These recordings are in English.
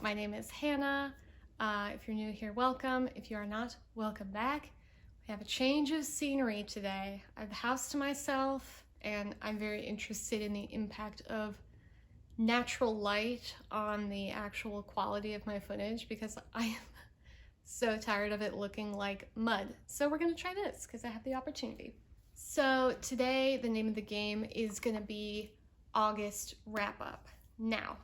my name is Hannah. If you're new here, welcome. If you are not, welcome back. We have a change of scenery today. I have the house to myself, and I'm very interested in the impact of natural light on the actual quality of my footage because I am so tired of it looking like mud. So we're gonna try this because I have the opportunity. So today, the name of the game is gonna be August wrap up. Now,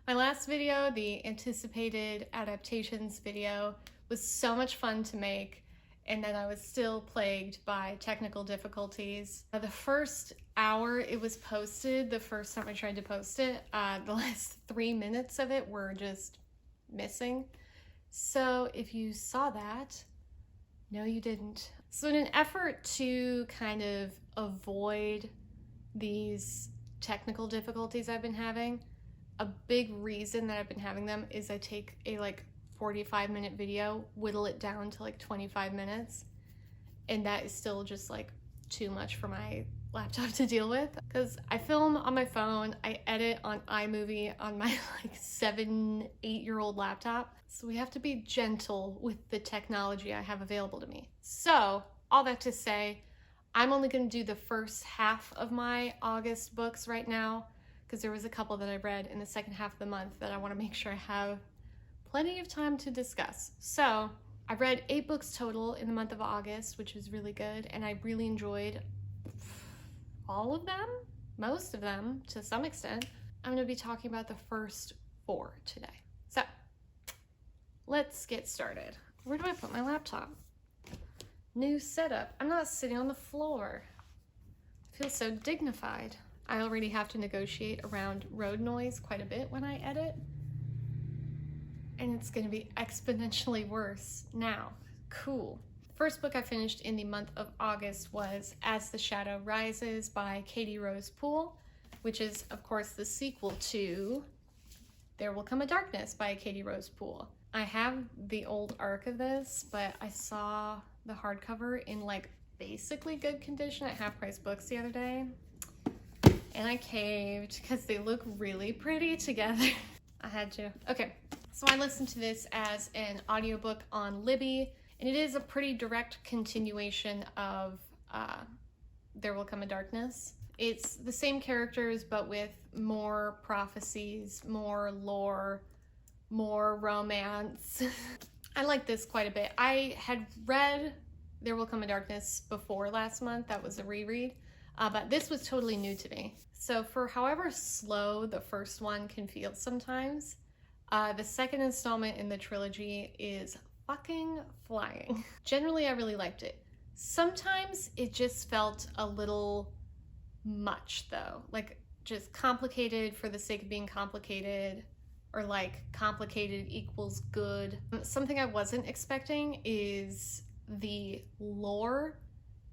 my last video, the anticipated adaptations video, was so much fun to make, and then I was still plagued by technical difficulties. The first hour it was posted, the first time I tried to post it, the last 3 minutes of it were just missing. So if you saw that, no you didn't. So in an effort to kind of avoid these technical difficulties I've been having, a big reason that I've been having them is I take a 45-minute video, whittle it down to 25 minutes, and that is still just too much for my laptop to deal with because I film on my phone, I edit on iMovie on my 7-8-year-old laptop, so we have to be gentle with the technology I have available to me. So all that to say, I'm only going to do the first half of my August books right now because there was a couple that I read in the second half of the month that I want to make sure I have plenty of time to discuss. So I read 8 books total in the month of August, which was really good, and I really enjoyed all of them, most of them to some extent. I'm going to be talking about the first 4 today. So let's get started. Where do I put my laptop? New setup. I'm not sitting on the floor. I feel so dignified. I already have to negotiate around road noise quite a bit when I edit, and it's going to be exponentially worse now. Cool. First book I finished in the month of August was As the Shadow Rises by Katie Rose Poole, which is, of course, the sequel to There Will Come a Darkness by Katie Rose Poole. I have the old arc of this, but I saw the hardcover in basically good condition at Half Price Books the other day, and I caved because they look really pretty together. I had to. Okay, so I listened to this as an audiobook on Libby, and it is a pretty direct continuation of There Will Come a Darkness. It's the same characters, but with more prophecies, more lore, more romance. I like this quite a bit. I had read There Will Come a Darkness before last month. That was a reread. But this was totally new to me. So for however slow the first one can feel sometimes, the second installment in the trilogy is fucking flying. Generally, I really liked it. Sometimes it just felt a little much though. Just complicated for the sake of being complicated, or complicated equals good. Something I wasn't expecting is the lore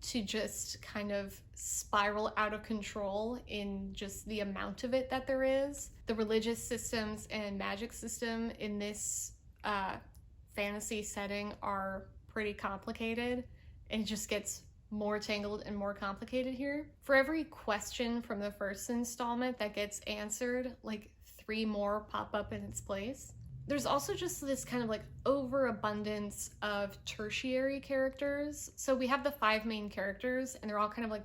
to just kind of spiral out of control in just the amount of it that there is. The religious systems and magic system in this fantasy setting are pretty complicated, and it just gets more tangled and more complicated here. For every question from the first installment that gets answered, 3 more pop up in its place. There's also just this kind of overabundance of tertiary characters. So we have the 5 main characters, and they're all kind of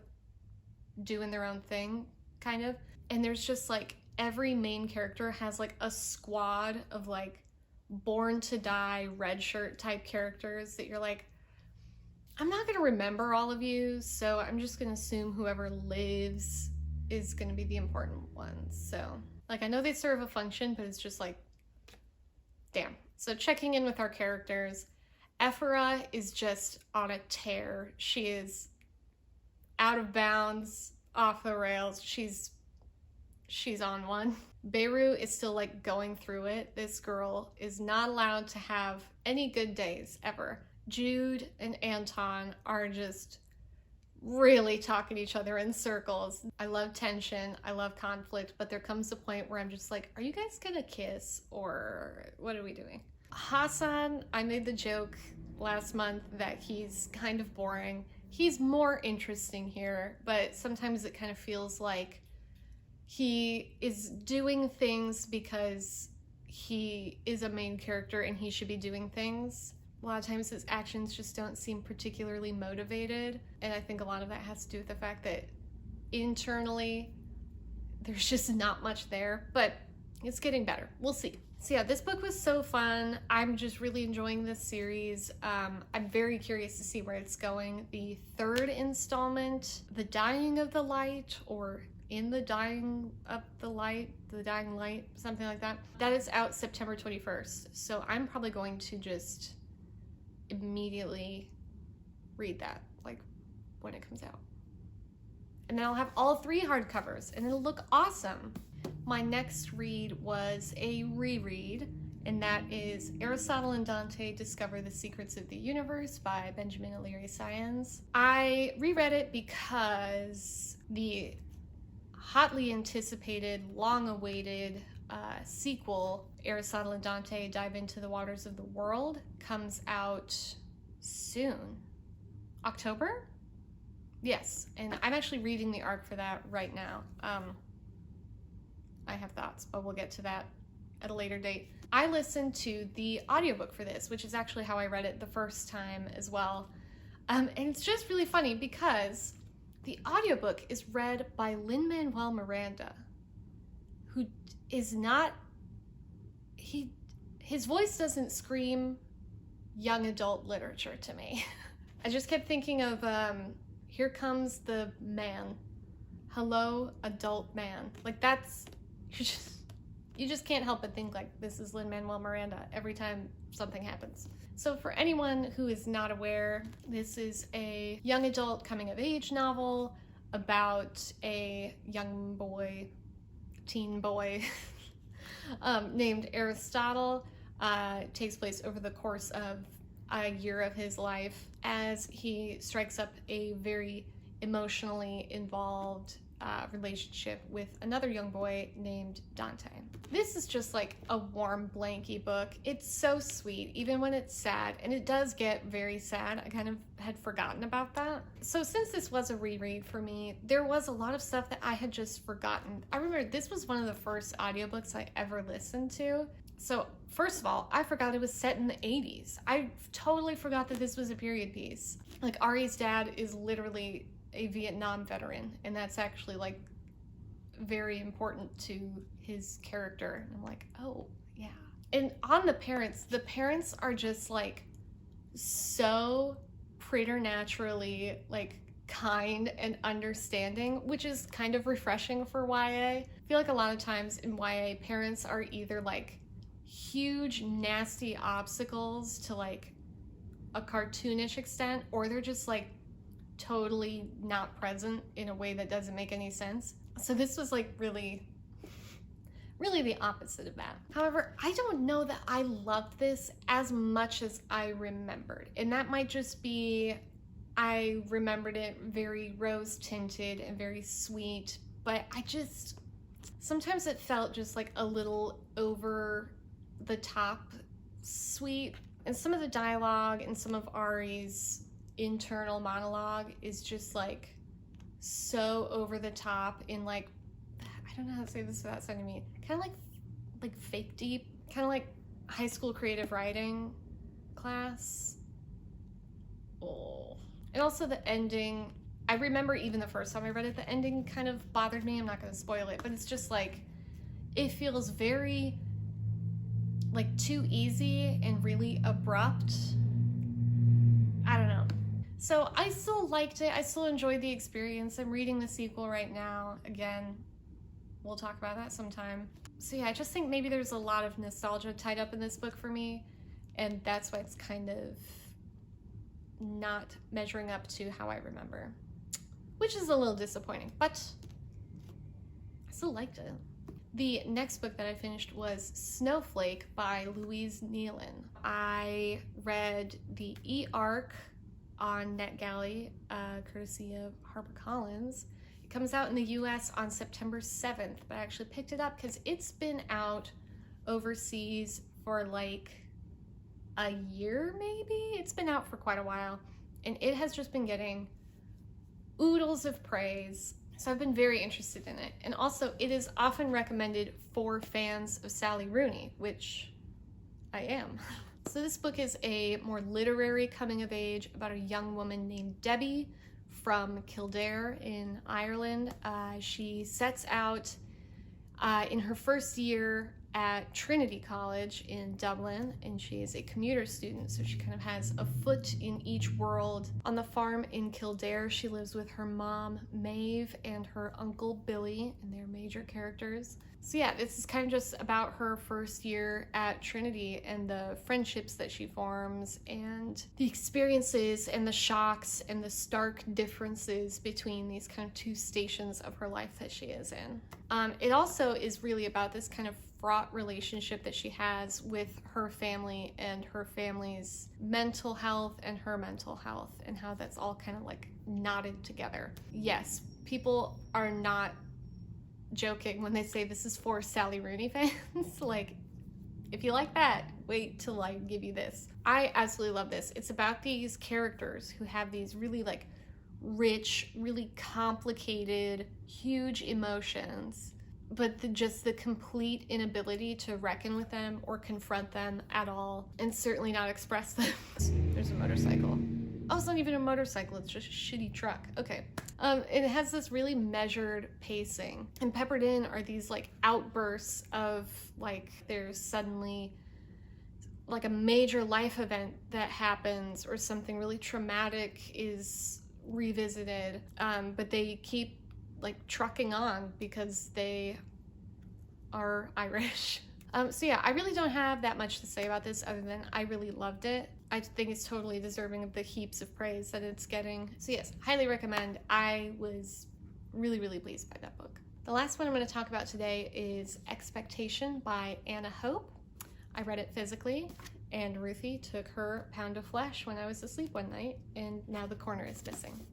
doing their own thing, kind of. And there's just every main character has a squad of born to die red shirt type characters that you're I'm not gonna remember all of you, so I'm just gonna assume whoever lives is gonna be the important ones. So I know they serve a function, but it's just damn. So checking in with our characters, Ephra is just on a tear. She is out of bounds, off the rails. She's on one. Beirut is still going through it. This girl is not allowed to have any good days ever. Jude and Anton are just really talking to each other in circles. I love tension, I love conflict, but there comes a point where I'm just are you guys gonna kiss, or what are we doing? Hassan, I made the joke last month that he's kind of boring. He's more interesting here, but sometimes it kind of feels like he is doing things because he is a main character and he should be doing things. A lot of times his actions just don't seem particularly motivated, and I think a lot of that has to do with the fact that internally there's just not much there, but it's getting better. We'll see. So yeah, this book was so fun. I'm just really enjoying this series. I'm very curious to see where it's going. The third installment, The Dying of the Light, or In the Dying of the Light, The Dying Light, something like that. That is out September 21st. So I'm probably going to just immediately read that, like, when it comes out. And then I'll have all 3 hardcovers and it'll look awesome. My next read was a reread, and that is Aristotle and Dante Discover the Secrets of the Universe by Benjamin O'Leary Syons. I reread it because the hotly anticipated, long-awaited sequel, Aristotle and Dante Dive into the Waters of the World, comes out soon. October? Yes, and I'm actually reading the arc for that right now. I have thoughts, but we'll get to that at a later date. I listened to the audiobook for this, which is actually how I read it the first time as well. And it's just really funny because the audiobook is read by Lin-Manuel Miranda, who is not, his voice doesn't scream young adult literature to me. I just kept thinking of Here Comes the Man. Hello, adult man. Like, that's, you just can't help but think like this is Lin-Manuel Miranda every time something happens. So for anyone who is not aware, this is a young adult coming of age novel about a young boy, teen boy, named Aristotle. It takes place over the course of a year of his life as he strikes up a very emotionally involved relationship with another young boy named Dante. This is just like a warm, blanky book. It's so sweet, even when it's sad, and it does get very sad. I kind of had forgotten about that. So since this was a reread for me, there was a lot of stuff that I had just forgotten. I remember this was one of the first audiobooks I ever listened to. So first of all, I forgot it was set in the 80s. I totally forgot that this was a period piece. Like, Ari's dad is literally a Vietnam veteran, and that's actually like very important to his character. And I'm like, oh yeah. And on the parents are just like so preternaturally like kind and understanding, which is kind of refreshing for YA. I feel like a lot of times in YA, parents are either like huge nasty obstacles to like a cartoonish extent, or they're just like totally not present in a way that doesn't make any sense. So this was like really the opposite of that. However, I don't know that I loved this as much as I remembered, and that might just be I remembered it very rose tinted and very sweet, but sometimes it felt just like a little over the top sweet, and some of the dialogue and some of Ari's internal monologue is just like so over the top in like, I don't know how to say this without sounding mean, kind of like fake deep, kind of like high school creative writing class. Oh. And also the ending, I remember even the first time I read it, the ending kind of bothered me. I'm not going to spoil it, but it's just like, it feels very like too easy and really abrupt. I don't know. So I still liked it. I still enjoyed the experience. I'm reading the sequel right now. Again, we'll talk about that sometime. So yeah, I just think maybe there's a lot of nostalgia tied up in this book for me, and that's why it's kind of not measuring up to how I remember, which is a little disappointing, but I still liked it. The next book that I finished was Snowflake by Louise Nealon. I read the e-arc on NetGalley, courtesy of HarperCollins. It comes out in the US on September 7th, but I actually picked it up because it's been out overseas for like a year maybe? It's been out for quite a while, and it has just been getting oodles of praise. So I've been very interested in it. And also, it is often recommended for fans of Sally Rooney, which I am. So this book is a more literary coming of age about a young woman named Debbie from Kildare in Ireland. She sets out in her first year at Trinity College in Dublin, and she is a commuter student, so she kind of has a foot in each world. On the farm in Kildare, she lives with her mom, Maeve, and her uncle, Billy, and they're major characters. So yeah, this is kind of just about her first year at Trinity and the friendships that she forms and the experiences and the shocks and the stark differences between these kind of two stations of her life that she is in. It also is really about this kind of fraught relationship that she has with her family and her family's mental health and her mental health, and how that's all kind of like knotted together. Yes, people are not joking when they say this is for Sally Rooney fans. Like, if you like that, wait till I give you this. I absolutely love this. It's about these characters who have these really like rich, really complicated, huge emotions, but just the complete inability to reckon with them or confront them at all, and certainly not express them. There's a motorcycle. Oh, it's not even a motorcycle, it's just a shitty truck. Okay. It has this really measured pacing, and peppered in are these like outbursts of like there's suddenly like a major life event that happens or something really traumatic is revisited, but they keep like trucking on because they are Irish. So yeah, I really don't have that much to say about this other than I really loved it. I think it's totally deserving of the heaps of praise that it's getting. So yes, highly recommend. I was really, really pleased by that book. The last one I'm going to talk about today is Expectation by Anna Hope. I read it physically, and Ruthie took her pound of flesh when I was asleep one night, and now the corner is missing.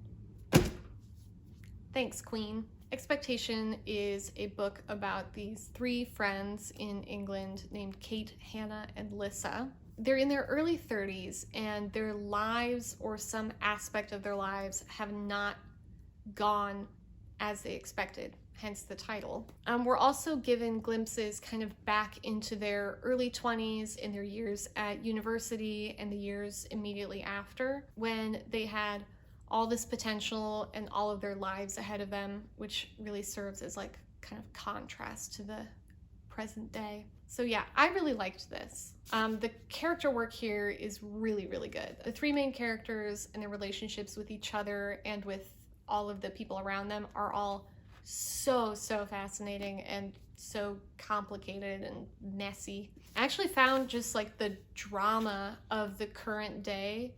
Thanks, Queen. Expectation is a book about these three friends in England named Kate, Hannah, and Lissa. They're in their early 30s, and their lives, or some aspect of their lives, have not gone as they expected, hence the title. We're also given glimpses kind of back into their early 20s, in their years at university, and the years immediately after, when they had all this potential and all of their lives ahead of them, which really serves as like kind of contrast to the present day. So yeah, I really liked this. The character work here is really, really good. The three main characters and their relationships with each other and with all of the people around them are all so fascinating and so complicated and messy. I actually found just like the drama of the current day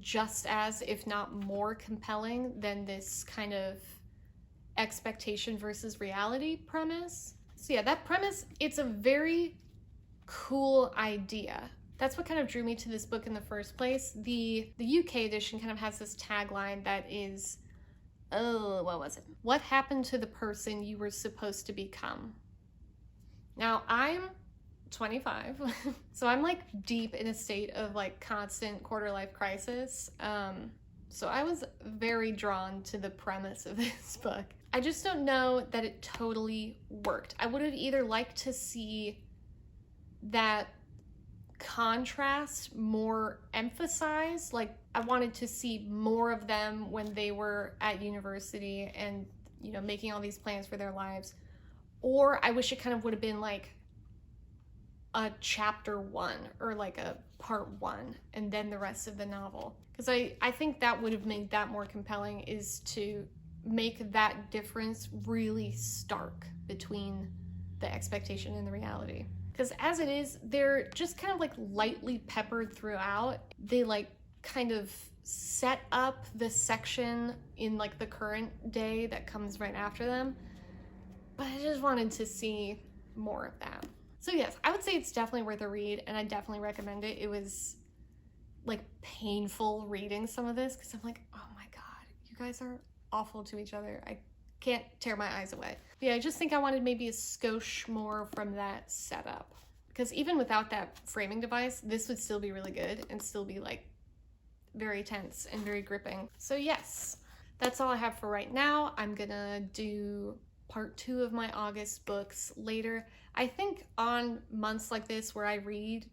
just as, if not more, compelling than this kind of expectation versus reality premise. So yeah, that premise, it's a very cool idea. That's what kind of drew me to this book in the first place. The UK edition kind of has this tagline that is, oh, what was it? What happened to the person you were supposed to become? Now, I'm 25, so I'm like deep in a state of like constant quarter life crisis. So I was very drawn to the premise of this book. I just don't know that it totally worked. I would have either liked to see that contrast more emphasized. Like, I wanted to see more of them when they were at university and, you know, making all these plans for their lives. Or I wish it kind of would have been like a chapter 1 or like a part 1 and then the rest of the novel. Because I think that would have made that more compelling, is to make that difference really stark between the expectation and the reality. Because as it is, they're just kind of like lightly peppered throughout. They like kind of set up the section in like the current day that comes right after them. But I just wanted to see more of that. So yes, I would say it's definitely worth a read, and I definitely recommend it. It was like painful reading some of this because I'm like, oh my God, you guys are awful to each other. I can't tear my eyes away. But yeah, I just think I wanted maybe a skosh more from that setup, because even without that framing device, this would still be really good and still be like very tense and very gripping. So yes, that's all I have for right now. I'm gonna do part 2 of my August books later. I think on months like this where I read,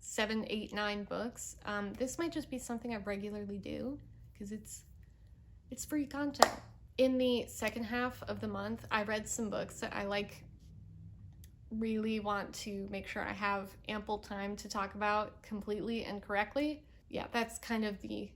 7, 8, 9 books, this might just be something I regularly do because it's free content. In the second half of the month, I read some books that I really want to make sure I have ample time to talk about completely and correctly. Yeah, that's kind of the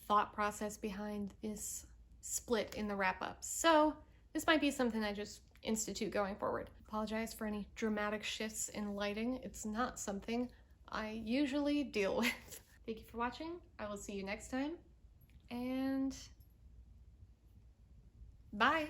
thought process behind this split in the wrap up. So this might be something I just institute going forward. Apologize for any dramatic shifts in lighting. It's not something I usually deal with. Thank you for watching. I will see you next time, and bye.